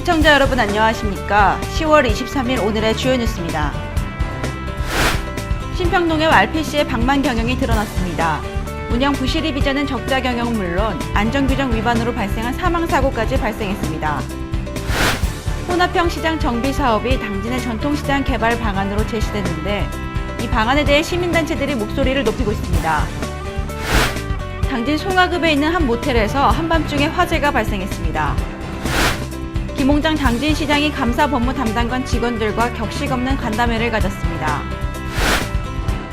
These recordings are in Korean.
시청자 여러분 안녕하십니까? 10월 23일 오늘의 주요 뉴스입니다. 신평농협 RPC의 방만 경영이 드러났습니다. 운영 부실이 빚어낸 적자 경영은 물론 안전규정 위반으로 발생한 사망사고까지 발생했습니다. 혼합형 시장 정비 사업이 당진의 전통시장 개발 방안으로 제시됐는데 이 방안에 대해 시민단체들이 목소리를 높이고 있습니다. 당진 송화급에 있는 한 모텔에서 한밤중에 화재가 발생했습니다. 김홍장 당진시장이 감사법무 담당관 직원들과 격식 없는 간담회를 가졌습니다.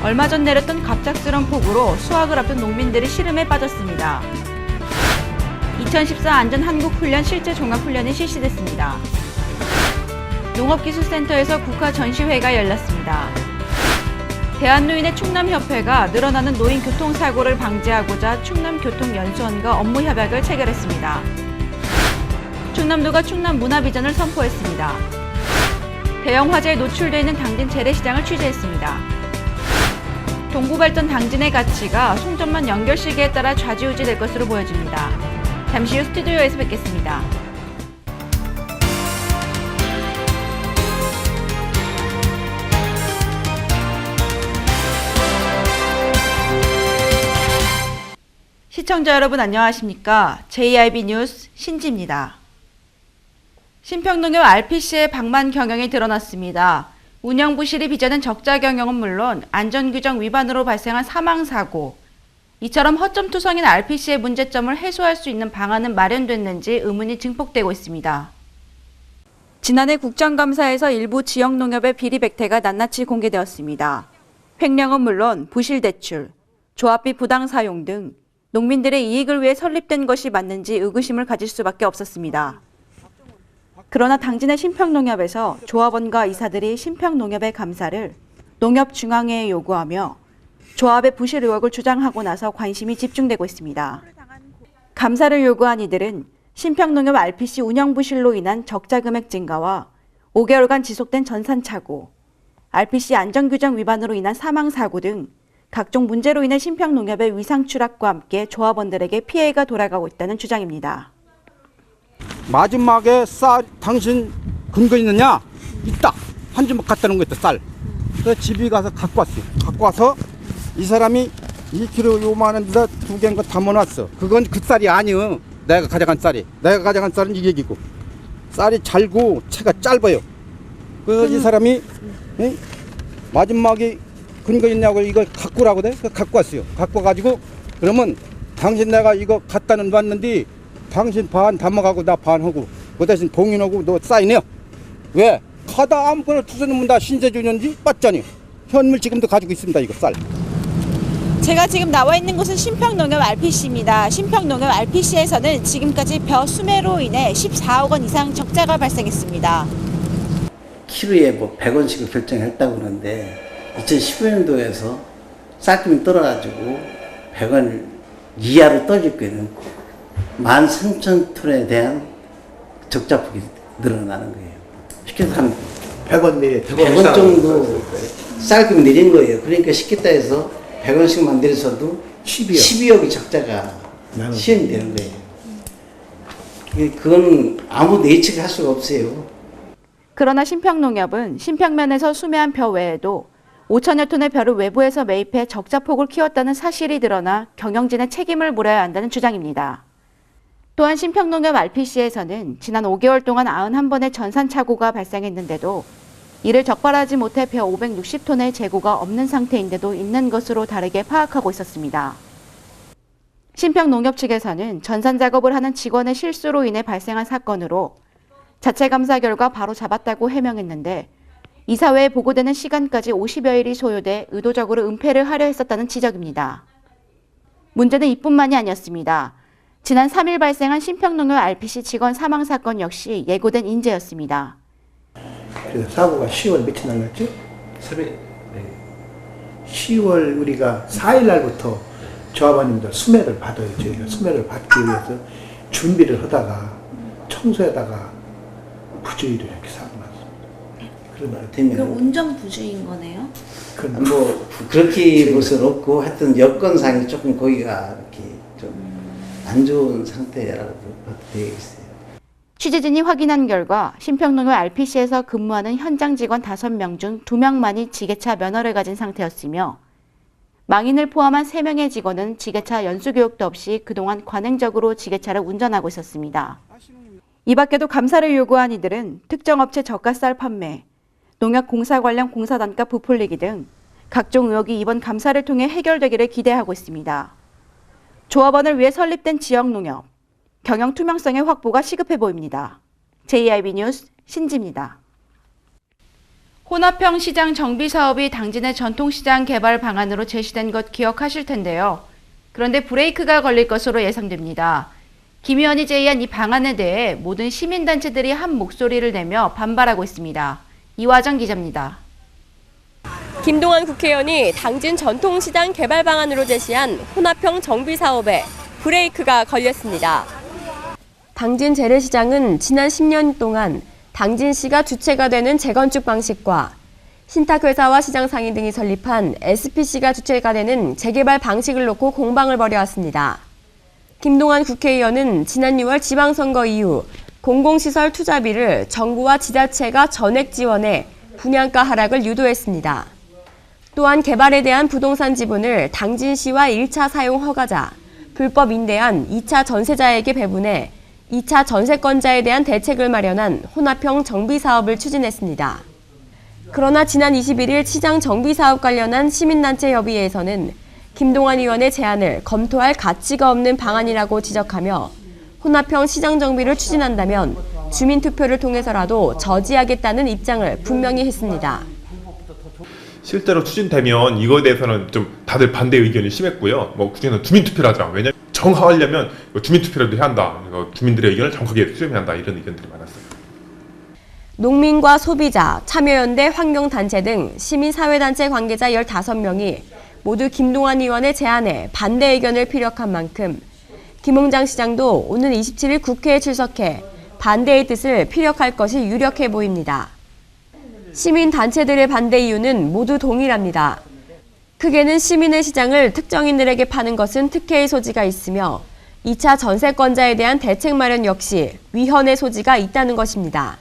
얼마 전 내렸던 갑작스런 폭우로 수확을 앞둔 농민들이 시름에 빠졌습니다. 2014 안전한국훈련 실제 종합훈련이 실시됐습니다. 농업기술센터에서 국가전시회가 열렸습니다. 대한노인의 충남협회가 늘어나는 노인 교통사고를 방지하고자 충남교통연수원과 업무협약을 체결했습니다. 충남도가 충남문화비전을 선포했습니다. 대형 화재에 노출되어 있는 당진 재래시장을 취재했습니다. 동부발전 당진의 가치가 송전만 연결 시기에 따라 좌지우지될 것으로 보여집니다. 잠시 후 스튜디오에서 뵙겠습니다. 시청자 여러분 안녕하십니까? JIB 뉴스 신지입니다. 신평농협 RPC의 방만 경영이 드러났습니다. 운영 부실이 빚어낸 적자 경영은 물론 안전규정 위반으로 발생한 사망사고, 이처럼 허점투성인 RPC의 문제점을 해소할 수 있는 방안은 마련됐는지 의문이 증폭되고 있습니다. 지난해 국정감사에서 일부 지역농협의 비리 백태가 낱낱이 공개되었습니다. 횡령은 물론 부실 대출, 조합비 부당 사용 등 농민들의 이익을 위해 설립된 것이 맞는지 의구심을 가질 수밖에 없었습니다. 그러나 당진의 신평농협에서 조합원과 이사들이 신평농협의 감사를 농협중앙회에 요구하며 조합의 부실 의혹을 주장하고 나서 관심이 집중되고 있습니다. 감사를 요구한 이들은 신평농협 RPC 운영 부실로 인한 적자 금액 증가와 5개월간 지속된 전산착오, RPC 안전규정 위반으로 인한 사망사고 등 각종 문제로 인해 신평농협의 위상 추락과 함께 조합원들에게 피해가 돌아가고 있다는 주장입니다. 마지막에 쌀 당신 근거 있느냐? 있다. 한 주먹 갖다 놓은 거 있다, 쌀. 그래서 집에 가서 갖고 왔어요. 갖고 와서 이 사람이 1kg 요만한 데다 2개인 거 담아놨어. 그건 그 쌀이 아니요. 내가 가져간 쌀이. 내가 가져간 쌀은 이게 기고. 쌀이 잘고 채가 짧아요. 그래서 이 사람이 마지막에 근거 있냐고 이거 갖고 오라고 돼? 갖고 왔어요. 갖고 와가지고 그러면 당신 내가 이거 갖다 놨는데 당신 반 담아가고 나 반 하고 그 대신 봉인하고 너 사인해요. 왜? 가다 아무거나 투서놓으면 다 신세준인지 맞잖아요. 현물 지금도 가지고 있습니다. 이거 쌀. 제가 지금 나와 있는 곳은 신평농협 RPC입니다. 신평농협 RPC에서는 지금까지 벼 수매로 인해 14억 원 이상 적자가 발생했습니다. 키로에 뭐 100원씩을 결정했다고 그러는데 2015년도에서 쌀금이 떨어가지고 100원 이하로 떨어질 거에는 13,000톤에 대한 적자폭이 늘어나는 거예요. 쉽게 해서 한 100원 내에 100원 정도 쌀금이 내린 거예요. 그러니까 쉽게 따져서 100원씩만 내려서도 12억이 적자가 시행이 되는 거예요. 그건 아무도 예측할 수가 없어요. 그러나 신평농협은 신평면에서 수매한 벼 외에도 5천여 톤의 벼를 외부에서 매입해 적자폭을 키웠다는 사실이 드러나 경영진의 책임을 물어야 한다는 주장입니다. 또한 신평농협 RPC에서는 지난 5개월 동안 91번의 전산착오가 발생했는데도 이를 적발하지 못해 벼 560톤의 재고가 없는 상태인데도 있는 것으로 다르게 파악하고 있었습니다. 신평농협 측에서는 전산 작업을 하는 직원의 실수로 인해 발생한 사건으로 자체 감사 결과 바로 잡았다고 해명했는데 이사회에 보고되는 시간까지 50여일이 소요돼 의도적으로 은폐를 하려 했었다는 지적입니다. 문제는 이뿐만이 아니었습니다. 지난 3일 발생한 신평농협 RPC 직원 사망 사건 역시 예고된 인재였습니다. 그래서 사고가 10월 며칠 날 났죠? 10월 우리가 4일 날부터 조합원님들 수매를 받아요. 저희가 수매를 받기 위해서 준비를 하다가 청소하다가 부주의로 이렇게 사고 났습니다. 그럼 운전 부주의인 거네요? 뭐 그렇게 볼 수는 없고 하여튼 여건상이 조금 거기가 이렇게 좀 안 좋은 상태라고 되어 있어요. 취재진이 확인한 결과 신평농협 RPC에서 근무하는 현장 직원 5명 중 2명만이 지게차 면허를 가진 상태였으며 망인을 포함한 3명의 직원은 지게차 연수교육도 없이 그동안 관행적으로 지게차를 운전하고 있었습니다. 이 밖에도 감사를 요구한 이들은 특정 업체 저가쌀 판매, 농약 공사 관련 공사 단가 부풀리기 등 각종 의혹이 이번 감사를 통해 해결되기를 기대하고 있습니다. 조합원을 위해 설립된 지역농협, 경영 투명성의 확보가 시급해 보입니다. JIB 뉴스 신지입니다. 혼합형 시장 정비 사업이 당진의 전통시장 개발 방안으로 제시된 것 기억하실 텐데요. 그런데 브레이크가 걸릴 것으로 예상됩니다. 김 의원이 제의한 이 방안에 대해 모든 시민단체들이 한 목소리를 내며 반발하고 있습니다. 이화정 기자입니다. 김동완 국회의원이 당진 전통시장 개발 방안으로 제시한 혼합형 정비 사업에 브레이크가 걸렸습니다. 당진 재래시장은 지난 10년 동안 당진시가 주체가 되는 재건축 방식과 신탁회사와 시장상인 등이 설립한 SPC가 주체가 되는 재개발 방식을 놓고 공방을 벌여왔습니다. 김동완 국회의원은 지난 6월 지방선거 이후 공공시설 투자비를 정부와 지자체가 전액 지원해 분양가 하락을 유도했습니다. 또한 개발에 대한 부동산 지분을 당진시와 1차 사용 허가자, 불법 임대한 2차 전세자에게 배분해 2차 전세권자에 대한 대책을 마련한 혼합형 정비 사업을 추진했습니다. 그러나 지난 21일 시장 정비 사업 관련한 시민단체 협의회에서는 김동완 의원의 제안을 검토할 가치가 없는 방안이라고 지적하며 혼합형 시장 정비를 추진한다면 주민투표를 통해서라도 저지하겠다는 입장을 분명히 했습니다. 실제로 추진되면 이거에 대해서는 좀 다들 반대 의견이 심했고요. 그중에는 주민투표를 하자. 왜냐하면 정화하려면 주민투표라도 해야 한다. 주민들의 의견을 정확하게 수렴해야 한다. 이런 의견들이 많았어요. 농민과 소비자, 참여연대, 환경단체 등 시민사회단체 관계자 15명이 모두 김동완 의원의 제안에 반대 의견을 피력한 만큼 김홍장 시장도 오는 27일 국회에 출석해 반대의 뜻을 피력할 것이 유력해 보입니다. 시민단체들의 반대 이유는 모두 동일합니다. 크게는 시민의 시장을 특정인들에게 파는 것은 특혜의 소지가 있으며 2차 전세권자에 대한 대책 마련 역시 위헌의 소지가 있다는 것입니다.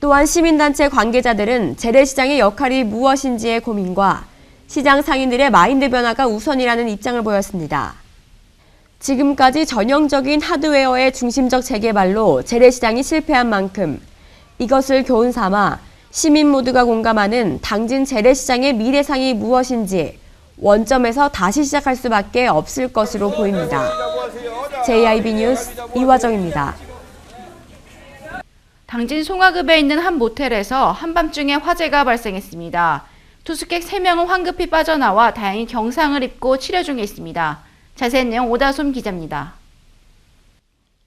또한 시민단체 관계자들은 재래시장의 역할이 무엇인지의 고민과 시장 상인들의 마인드 변화가 우선이라는 입장을 보였습니다. 지금까지 전형적인 하드웨어의 중심적 재개발로 재래시장이 실패한 만큼 이것을 교훈 삼아 시민 모두가 공감하는 당진 재래시장의 미래상이 무엇인지 원점에서 다시 시작할 수밖에 없을 것으로 보입니다. JIB 뉴스 이화정입니다. 당진 송화급에 있는 한 모텔에서 한밤중에 화재가 발생했습니다. 투숙객 3명은 황급히 빠져나와 다행히 경상을 입고 치료 중에 있습니다. 자세한 내용 오다솜 기자입니다.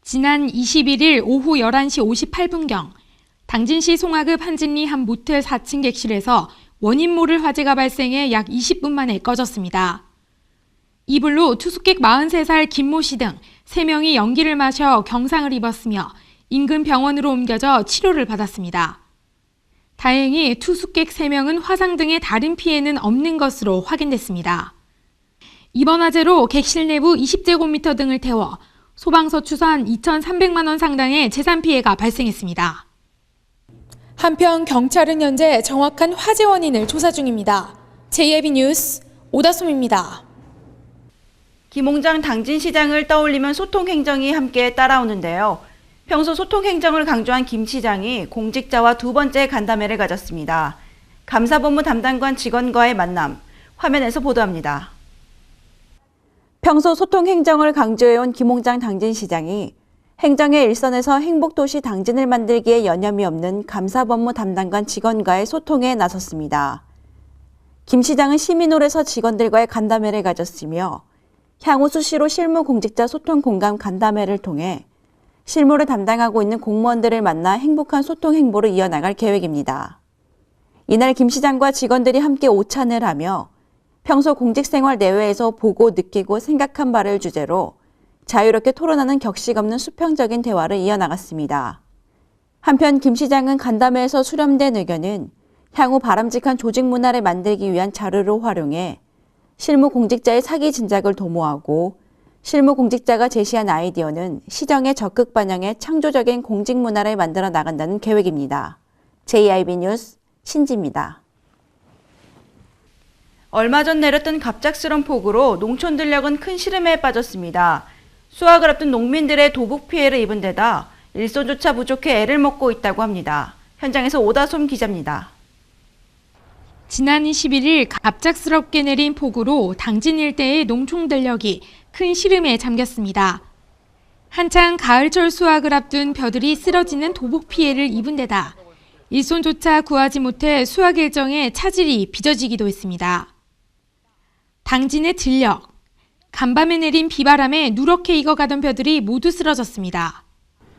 지난 21일 오후 11시 58분경 당진시 송화급 한진리 한 모텔 4층 객실에서 원인 모를 화재가 발생해 약 20분 만에 꺼졌습니다. 이 불로 투숙객 43살 김모 씨 등 3명이 연기를 마셔 경상을 입었으며 인근 병원으로 옮겨져 치료를 받았습니다. 다행히 투숙객 3명은 화상 등의 다른 피해는 없는 것으로 확인됐습니다. 이번 화재로 객실 내부 20제곱미터 등을 태워 소방서 추산 2,300만 원 상당의 재산 피해가 발생했습니다. 한편 경찰은 현재 정확한 화재 원인을 조사 중입니다. JIB 뉴스 오다솜입니다. 김홍장 당진시장을 떠올리면 소통행정이 함께 따라오는데요. 평소 소통행정을 강조한 김 시장이 공직자와 두 번째 간담회를 가졌습니다. 감사본부 담당관 직원과의 만남, 화면에서 보도합니다. 평소 소통행정을 강조해온 김홍장 당진시장이 행정의 일선에서 행복도시 당진을 만들기에 여념이 없는 감사본부 담당관 직원과의 소통에 나섰습니다. 김 시장은 시민홀에서 직원들과의 간담회를 가졌으며 향후 수시로 실무 공직자 소통 공감 간담회를 통해 실무를 담당하고 있는 공무원들을 만나 행복한 소통 행보를 이어나갈 계획입니다. 이날 김 시장과 직원들이 함께 오찬을 하며 평소 공직생활 내외에서 보고 느끼고 생각한 바를 주제로 자유롭게 토론하는 격식 없는 수평적인 대화를 이어나갔습니다. 한편 김 시장은 간담회에서 수렴된 의견은 향후 바람직한 조직 문화를 만들기 위한 자료로 활용해 실무 공직자의 사기 진작을 도모하고 실무 공직자가 제시한 아이디어는 시정에 적극 반영해 창조적인 공직 문화를 만들어 나간다는 계획입니다. JIB 뉴스 신지입니다. 얼마 전 내렸던 갑작스런 폭우로 농촌 들녘은 큰 시름에 빠졌습니다. 수확을 앞둔 농민들의 도북 피해를 입은 데다 일손조차 부족해 애를 먹고 있다고 합니다. 현장에서 오다솜 기자입니다. 지난 21일 갑작스럽게 내린 폭우로 당진 일대의 농촌 들녘이 큰 시름에 잠겼습니다. 한창 가을철 수확을 앞둔 벼들이 쓰러지는 도복 피해를 입은 데다 일손조차 구하지 못해 수확 일정에 차질이 빚어지기도 했습니다. 당진의 들녘, 간밤에 내린 비바람에 누렇게 익어가던 벼들이 모두 쓰러졌습니다.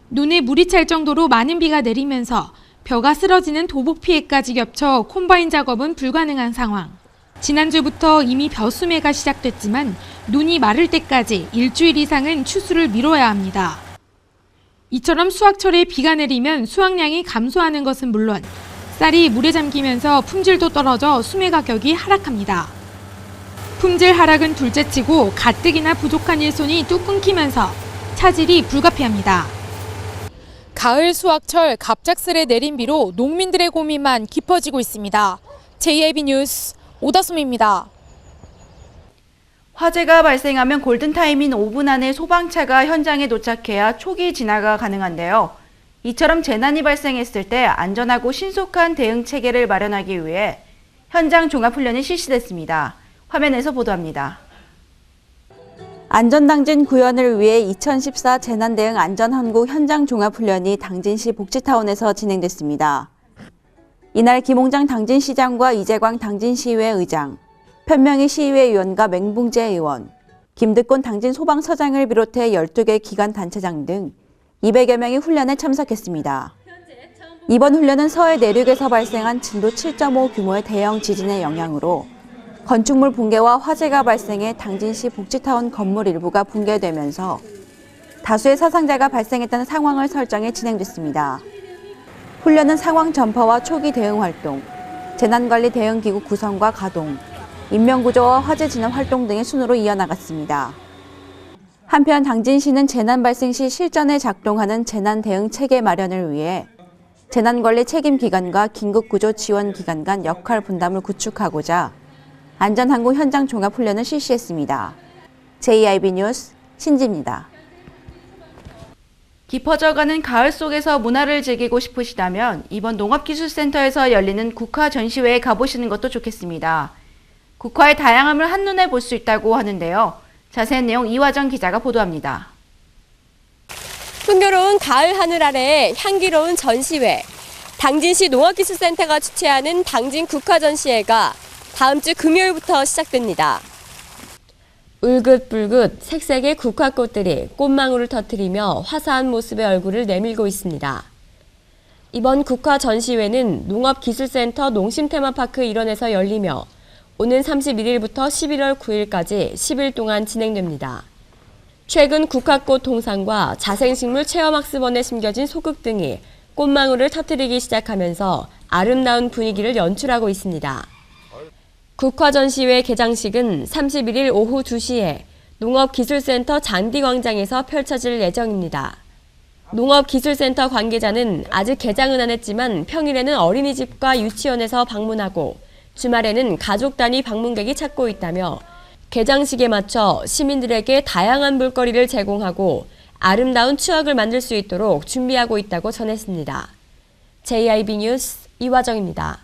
논에 물이 찰 정도로 많은 비가 내리면서 벼가 쓰러지는 도복 피해까지 겹쳐 콤바인 작업은 불가능한 상황. 지난주부터 이미 벼 수매가 시작됐지만 논이 마를 때까지 일주일 이상은 추수를 미뤄야 합니다. 이처럼 수확철에 비가 내리면 수확량이 감소하는 것은 물론 쌀이 물에 잠기면서 품질도 떨어져 수매 가격이 하락합니다. 품질 하락은 둘째치고 가뜩이나 부족한 일손이 뚝 끊기면서 차질이 불가피합니다. 가을 수확철 갑작스레 내린 비로 농민들의 고민만 깊어지고 있습니다. JIB 뉴스 오다솜입니다. 화재가 발생하면 골든타임인 5분 안에 소방차가 현장에 도착해야 초기 진화가 가능한데요. 이처럼 재난이 발생했을 때 안전하고 신속한 대응 체계를 마련하기 위해 현장 종합훈련이 실시됐습니다. 화면에서 보도합니다. 안전당진 구현을 위해 2014 재난대응 안전한국 현장 종합훈련이 당진시 복지타운에서 진행됐습니다. 이날 김홍장 당진시장과 이재광 당진시의회 의장, 편명희 시의회 의원과 맹붕재 의원, 김득곤 당진소방서장을 비롯해 12개 기관단체장 등 200여 명이 훈련에 참석했습니다. 이번 훈련은 서해 내륙에서 발생한 진도 7.5 규모의 대형 지진의 영향으로 건축물 붕괴와 화재가 발생해 당진시 복지타운 건물 일부가 붕괴되면서 다수의 사상자가 발생했다는 상황을 설정해 진행됐습니다. 훈련은 상황 전파와 초기 대응 활동, 재난관리 대응기구 구성과 가동, 인명구조와 화재 진화 활동 등의 순으로 이어나갔습니다. 한편 당진시는 재난 발생 시 실전에 작동하는 재난 대응 체계 마련을 위해 재난관리 책임기관과 긴급구조지원기관 간 역할 분담을 구축하고자 안전항공 현장 종합훈련을 실시했습니다. JIB 뉴스 신지입니다. 깊어져가는 가을 속에서 문화를 즐기고 싶으시다면 이번 농업기술센터에서 열리는 국화 전시회에 가보시는 것도 좋겠습니다. 국화의 다양함을 한눈에 볼 수 있다고 하는데요. 자세한 내용 이화정 기자가 보도합니다. 풍요로운 가을 하늘 아래 향기로운 전시회. 당진시 농업기술센터가 주최하는 당진 국화 전시회가 다음 주 금요일부터 시작됩니다. 울긋불긋 색색의 국화꽃들이 꽃망울을 터뜨리며 화사한 모습의 얼굴을 내밀고 있습니다. 이번 국화 전시회는 농업기술센터 농심테마파크 일원에서 열리며 오는 31일부터 11월 9일까지 10일 동안 진행됩니다. 최근 국화꽃 동상과 자생식물 체험학습원에 심겨진 소극 등이 꽃망울을 터뜨리기 시작하면서 아름다운 분위기를 연출하고 있습니다. 국화 전시회 개장식은 31일 오후 2시에 농업기술센터 잔디광장에서 펼쳐질 예정입니다. 농업기술센터 관계자는 아직 개장은 안 했지만 평일에는 어린이집과 유치원에서 방문하고 주말에는 가족 단위 방문객이 찾고 있다며 개장식에 맞춰 시민들에게 다양한 볼거리를 제공하고 아름다운 추억을 만들 수 있도록 준비하고 있다고 전했습니다. JIB 뉴스 이화정입니다.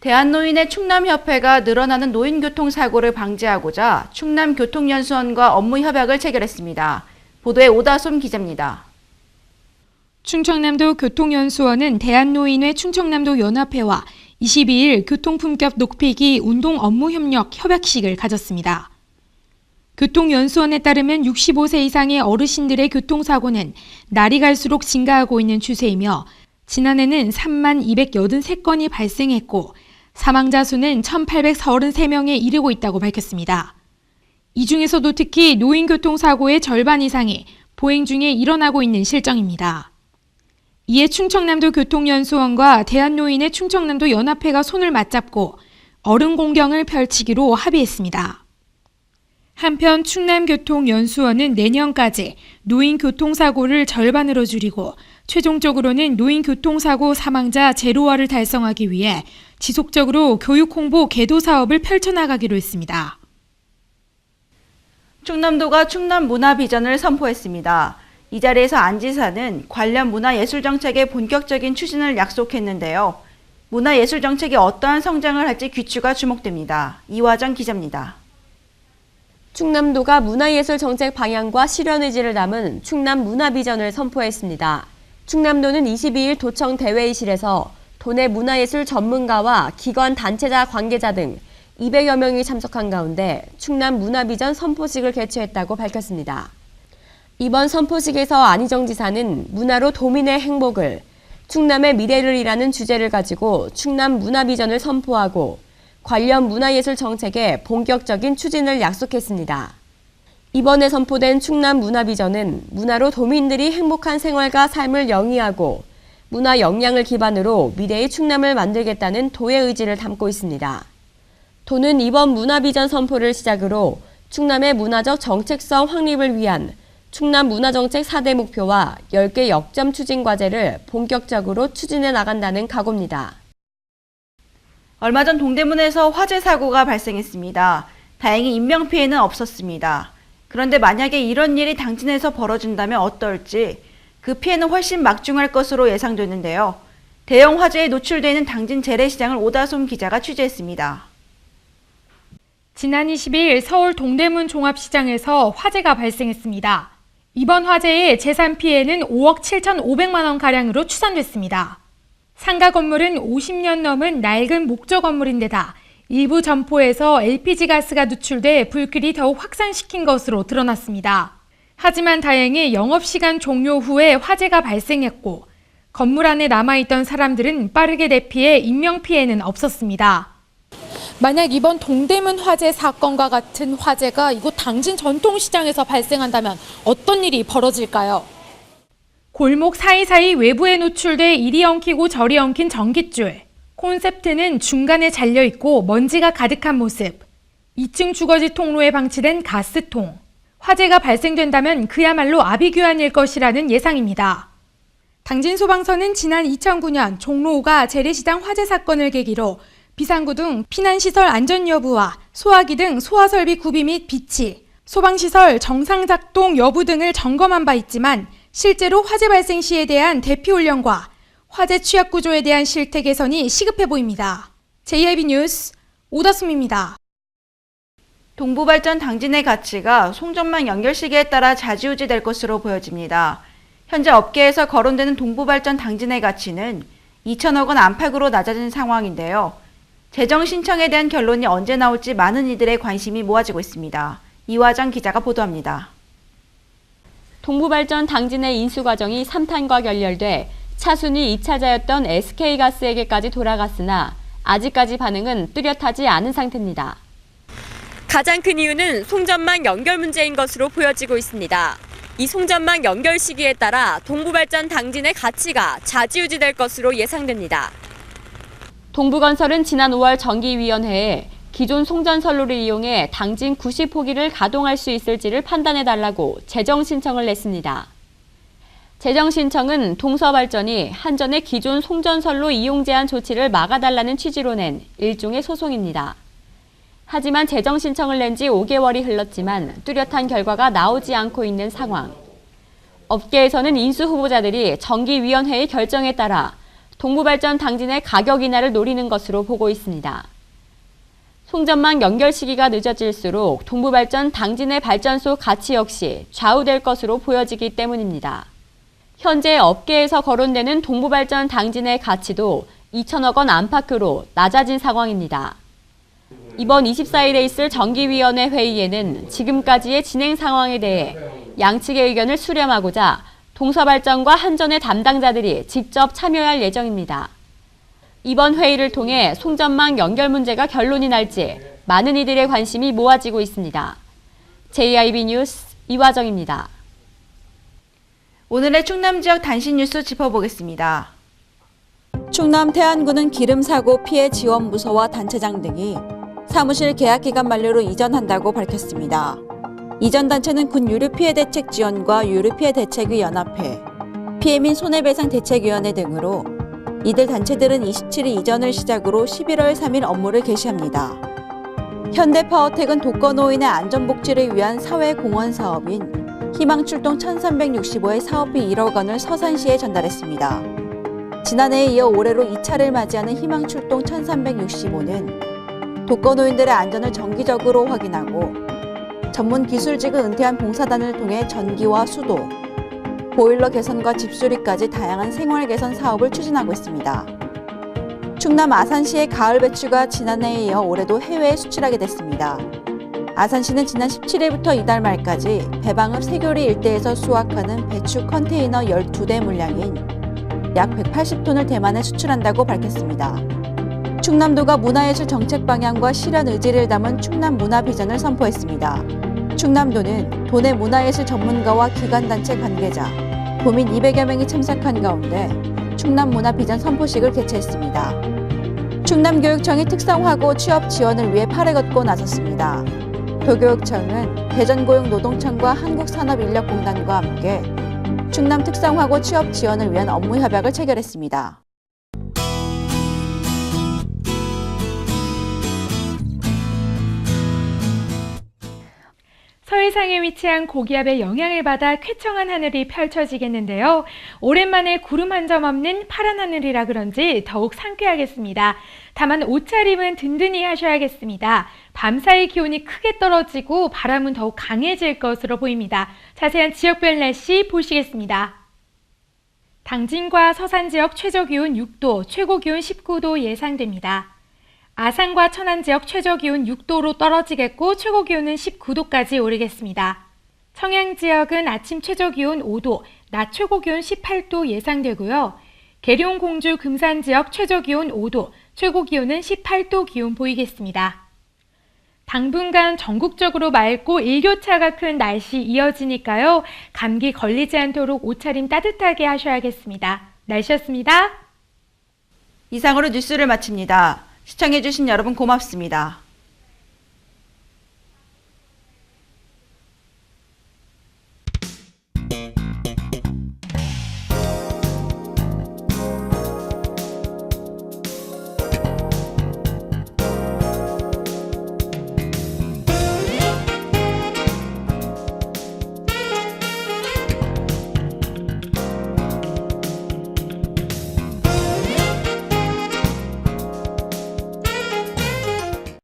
대한노인의 충남협회가 늘어나는 노인교통사고를 방지하고자 충남교통연수원과 업무 협약을 체결했습니다. 보도에 오다솜 기자입니다. 충청남도 교통연수원은 대한노인회 충청남도 연합회와 22일 교통품격 높이기 운동 업무 협력 협약식을 가졌습니다. 교통연수원에 따르면 65세 이상의 어르신들의 교통사고는 날이 갈수록 증가하고 있는 추세이며 지난해는 3만 283건이 발생했고 사망자 수는 1,833명에 이르고 있다고 밝혔습니다. 이 중에서도 특히 노인교통사고의 절반 이상이 보행 중에 일어나고 있는 실정입니다. 이에 충청남도 교통연수원과 대한노인의 충청남도 연합회가 손을 맞잡고 어른 공경을 펼치기로 합의했습니다. 한편 충남교통연수원은 내년까지 노인 교통사고를 절반으로 줄이고 최종적으로는 노인 교통사고 사망자 제로화를 달성하기 위해 지속적으로 교육 홍보 계도 사업을 펼쳐나가기로 했습니다. 충남도가 충남 문화 비전을 선포했습니다. 이 자리에서 안 지사는 관련 문화예술 정책의 본격적인 추진을 약속했는데요. 문화예술 정책이 어떠한 성장을 할지 귀추가 주목됩니다. 이화정 기자입니다. 충남도가 문화예술 정책 방향과 실현 의지를 담은 충남 문화 비전을 선포했습니다. 충남도는 22일 도청 대회의실에서 도내 문화예술 전문가와 기관 단체자 관계자 등 200여 명이 참석한 가운데 충남 문화 비전 선포식을 개최했다고 밝혔습니다. 이번 선포식에서 안희정 지사는 문화로 도민의 행복을, 충남의 미래를 이라는 주제를 가지고 충남 문화 비전을 선포하고 관련 문화예술 정책의 본격적인 추진을 약속했습니다. 이번에 선포된 충남 문화 비전은 문화로 도민들이 행복한 생활과 삶을 영위하고 문화 역량을 기반으로 미래의 충남을 만들겠다는 도의 의지를 담고 있습니다. 도는 이번 문화 비전 선포를 시작으로 충남의 문화적 정책성 확립을 위한 충남 문화정책 4대 목표와 10개 역점 추진 과제를 본격적으로 추진해 나간다는 각오입니다. 얼마 전 동대문에서 화재 사고가 발생했습니다. 다행히 인명피해는 없었습니다. 그런데 만약에 이런 일이 당진에서 벌어진다면 어떨지 그 피해는 훨씬 막중할 것으로 예상되는데요. 대형 화재에 노출되는 당진 재래시장을 오다솜 기자가 취재했습니다. 지난 20일 서울 동대문 종합시장에서 화재가 발생했습니다. 이번 화재의 재산 피해는 5억 7,500만 원가량으로 추산됐습니다. 상가 건물은 50년 넘은 낡은 목조 건물인데다 일부 점포에서 LPG 가스가 누출돼 불길이 더욱 확산시킨 것으로 드러났습니다. 하지만 다행히 영업시간 종료 후에 화재가 발생했고 건물 안에 남아있던 사람들은 빠르게 대피해 인명피해는 없었습니다. 만약 이번 동대문 화재 사건과 같은 화재가 이곳 당진 전통시장에서 발생한다면 어떤 일이 벌어질까요? 골목 사이사이 외부에 노출돼 이리 엉키고 저리 엉킨 전깃줄. 콘셉트는 중간에 잘려있고 먼지가 가득한 모습. 2층 주거지 통로에 방치된 가스통. 화재가 발생된다면 그야말로 아비규환일 것이라는 예상입니다. 당진소방서는 지난 2009년 종로 5가 재래시장 화재 사건을 계기로 비상구 등 피난시설 안전 여부와 소화기 등 소화설비 구비 및 비치, 소방시설 정상 작동 여부 등을 점검한 바 있지만 실제로 화재 발생 시에 대한 대피 훈련과 화재 취약 구조에 대한 실태 개선이 시급해 보입니다. JIB 뉴스 오다솜입니다. 동부발전 당진의 가치가 송전망 연결 시기에 따라 좌지우지될 것으로 보여집니다. 현재 업계에서 거론되는 동부발전 당진의 가치는 2천억 원 안팎으로 낮아진 상황인데요. 재정 신청에 대한 결론이 언제 나올지 많은 이들의 관심이 모아지고 있습니다. 이화정 기자가 보도합니다. 동부발전 당진의 인수 과정이 3탄과 결렬돼 차순위 2차자였던 SK가스에게까지 돌아갔으나 아직까지 반응은 뚜렷하지 않은 상태입니다. 가장 큰 이유는 송전망 연결 문제인 것으로 보여지고 있습니다. 이 송전망 연결 시기에 따라 동부발전 당진의 가치가 좌지우지될 것으로 예상됩니다. 동부건설은 지난 5월 정기위원회에 기존 송전선로를 이용해 당진 90호기를 가동할 수 있을지를 판단해달라고 재정 신청을 냈습니다. 재정 신청은 동서발전이 한전의 기존 송전선로 이용 제한 조치를 막아달라는 취지로 낸 일종의 소송입니다. 하지만 재정 신청을 낸 지 5개월이 흘렀지만 뚜렷한 결과가 나오지 않고 있는 상황. 업계에서는 인수 후보자들이 정기위원회의 결정에 따라 동부발전 당진의 가격 인하를 노리는 것으로 보고 있습니다. 송전망 연결 시기가 늦어질수록 동부발전 당진의 발전소 가치 역시 좌우될 것으로 보여지기 때문입니다. 현재 업계에서 거론되는 동부발전 당진의 가치도 2천억 원 안팎으로 낮아진 상황입니다. 이번 24일에 있을 정기위원회 회의에는 지금까지의 진행 상황에 대해 양측의 의견을 수렴하고자 동서발전과 한전의 담당자들이 직접 참여할 예정입니다. 이번 회의를 통해 송전망 연결 문제가 결론이 날지 많은 이들의 관심이 모아지고 있습니다. JIB 뉴스 이화정입니다. 오늘의 충남 지역 단신 뉴스 짚어보겠습니다. 충남 태안군은 기름사고 피해 지원 부서와 단체장 등이 사무실 계약 기간 만료로 이전한다고 밝혔습니다. 이전 단체는 군 유류피해 대책 지원과 유류피해 대책위 연합회, 피해민 손해배상 대책위원회 등으로 이들 단체들은 27일 이전을 시작으로 11월 3일 업무를 개시합니다. 현대파워텍은 독거노인의 안전복지를 위한 사회공헌 사업인 희망출동 1365의 사업비 1억 원을 서산시에 전달했습니다. 지난해에 이어 올해로 2차를 맞이하는 희망출동 1365는 독거노인들의 안전을 정기적으로 확인하고 전문 기술직을 은퇴한 봉사단을 통해 전기와 수도, 보일러 개선과 집수리까지 다양한 생활 개선 사업을 추진하고 있습니다. 충남 아산시의 가을 배추가 지난해에 이어 올해도 해외에 수출하게 됐습니다. 아산시는 지난 17일부터 이달 말까지 배방읍 세교리 일대에서 수확하는 배추 컨테이너 12대 물량인 약 180톤을 대만에 수출한다고 밝혔습니다. 충남도가 문화예술 정책 방향과 실현 의지를 담은 충남 문화 비전을 선포했습니다. 충남도는 도내 문화예술 전문가와 기관단체 관계자, 도민 200여 명이 참석한 가운데 충남 문화 비전 선포식을 개최했습니다. 충남교육청이 특성화고 취업 지원을 위해 팔을 걷고 나섰습니다. 도교육청은 대전고용노동청과 한국산업인력공단과 함께 충남 특성화고 취업 지원을 위한 업무 협약을 체결했습니다. 서해상에 위치한 고기압의 영향을 받아 쾌청한 하늘이 펼쳐지겠는데요. 오랜만에 구름 한 점 없는 파란 하늘이라 그런지 더욱 상쾌하겠습니다. 다만 옷차림은 든든히 하셔야겠습니다. 밤사이 기온이 크게 떨어지고 바람은 더욱 강해질 것으로 보입니다. 자세한 지역별 날씨 보시겠습니다. 당진과 서산 지역 최저기온 6도, 최고기온 19도 예상됩니다. 아산과 천안 지역 최저기온 6도로 떨어지겠고 최고기온은 19도까지 오르겠습니다. 청양 지역은 아침 최저기온 5도, 낮 최고기온 18도 예상되고요. 계룡, 공주, 금산 지역 최저기온 5도, 최고기온은 18도 기온 보이겠습니다. 당분간 전국적으로 맑고 일교차가 큰 날씨 이어지니까요. 감기 걸리지 않도록 옷차림 따뜻하게 하셔야겠습니다. 날씨였습니다. 이상으로 뉴스를 마칩니다. 시청해주신 여러분 고맙습니다.